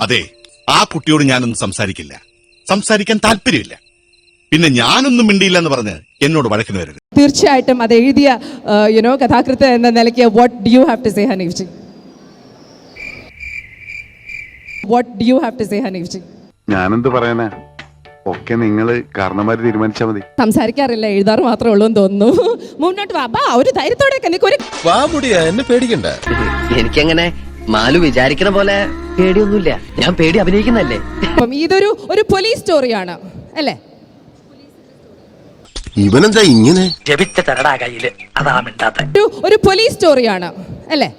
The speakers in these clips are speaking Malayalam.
അതെ, ആ കുട്ടിയോട് ഞാനൊന്നും സംസാരിക്കില്ല, സംസാരിക്കാൻ താല്പര്യമില്ല. പിന്നെ ഞാനൊന്നും മിണ്ടിയില്ല എന്ന് പറഞ്ഞ് എന്നോട് വഴക്കിന് വരരുത്. തീർച്ചയായിട്ടും അത് എഴുതിയ കഥാകൃത്ത് എന്ന നിലയ്ക്ക് what do you have to say Hanif ji? What do you have to say Hanif ji? ഞാനെന്ത് പറയാനാ, ഒക്കെ നിങ്ങള് കാരണന്മാര് തീരുമാനിച്ചാ മതി. സംസാരിക്കാറില്ല, എഴുതാറ് മാത്രമേ ഉള്ളൂ എന്ന് തോന്നുന്നു. മുന്നോട്ട് വാ, ഒരു ധൈര്യത്തോടെ എന്നെ പേടിക്കണ്ട. എനിക്കങ്ങനെ മാലു വിചാരിക്കുന്ന പോലെ പേടിയൊന്നുമില്ല. ഞാൻ പേടി അഭിനയിക്കുന്നല്ലേ. ഇതൊരു പോലീസ് സ്റ്റോറിയാണ് അല്ലേ? ഇവനെന്താ ഇങ്ങനെ? ജപിച്ച തരടാ കയ്യില്, അതാ മിണ്ടാത്ത. ഒരു പോലീസ് സ്റ്റോറിയാണ് അല്ലേ?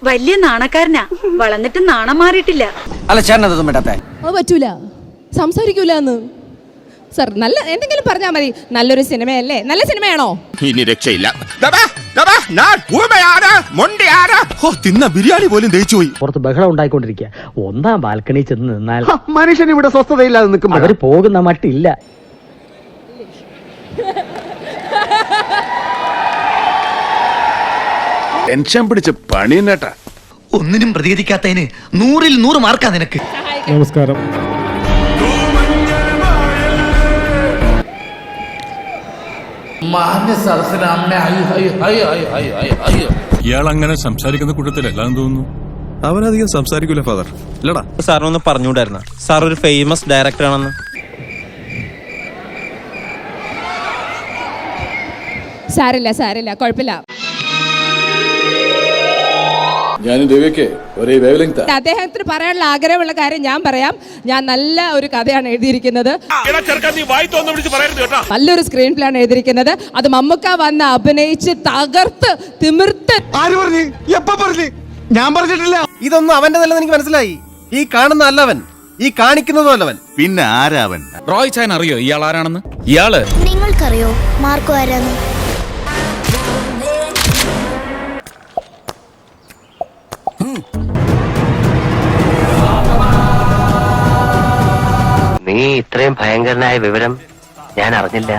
വലിയ നാണക്കാരനാ, വളർന്നിട്ട് നാണം മാറിയിട്ടില്ല. അല്ല ചേട്ടനതൊന്നും മിണ്ടാത്ത. അത് പറ്റൂല, സംസാരിക്കൂല എന്ന്. സർ, നല്ല എന്തെങ്കിലും പറഞ്ഞാൽ മതി. നല്ലൊരു സിനിമയല്ലേ? നല്ല സിനിമയാണോ? ഇനി രക്ഷയില്ല. തിന്ന ബിരിയാണി പോലും ദഹിച്ചു പോയി. പുറത്ത് ബഹളം ഉണ്ടായിക്കൊണ്ടിരിക്കുക. ഒന്നാം ബാൽക്കണി ചെന്ന് നിന്നാൽ മനുഷ്യൻ ഇവിടെ സ്വസ്ഥതയില്ലാതെ നിൽക്കുമ്പോൾ അവര് പോകുന്ന മട്ടില്ല. ടെൻഷൻ പിടിച്ച പണി തന്നെട്ടാ. ഒന്നിനും പ്രതികരിക്കാത്തതിന് 100-ൽ 100 മാർക്കാ നിനക്ക്. നമസ്കാരം. ഇയാൾ അങ്ങനെ സംസാരിക്കുന്ന കൂട്ടത്തിലെല്ലാം തോന്നുന്നു. അവനധികം സംസാരിക്കൂല ഫാദർ. ഇല്ലടാ, സാറിനൊന്ന് പറഞ്ഞുകൂടായിരുന്ന? സാർ ഒരു ഫേമസ് ഡയറക്ടർ ആണെന്ന്. സാരില്ല, കുഴപ്പമില്ല. അദ്ദേഹത്തിന് പറയാനുള്ള ആഗ്രഹമുള്ള കാര്യം ഞാൻ പറയാം. ഞാൻ നല്ല ഒരു കഥയാണ് എഴുതിയിരിക്കുന്നത്, നല്ലൊരു സ്ക്രീൻ പ്ലേ ആണ് എഴുതിയിരിക്കുന്നത്. അത് മമ്മൂക്ക വന്ന് അഭിനയിച്ച് തകർത്ത് തിമിർത്ത്. ആര് പറഞ്ഞു? എപ്പ പറഞ്ഞു? ഞാൻ പറഞ്ഞിട്ടില്ല. ഇതൊന്നും അവന്റെ നല്ലത് എനിക്ക് മനസ്സിലായി. ഈ കാണുന്ന അല്ലവൻ, ഈ കാണിക്കുന്നതും അല്ലവൻ. പിന്നെ ആരാവൻ? റോയ് ചാൻ അറിയോ ഇയാൾ ആരാണെന്ന്? ഇയാള് നിങ്ങൾക്കറിയോ മാർക്കോ ആരാന്ന്? നീ ഇത്രയും ഭയങ്കരനായ വിവരം ഞാൻ അറിഞ്ഞില്ല.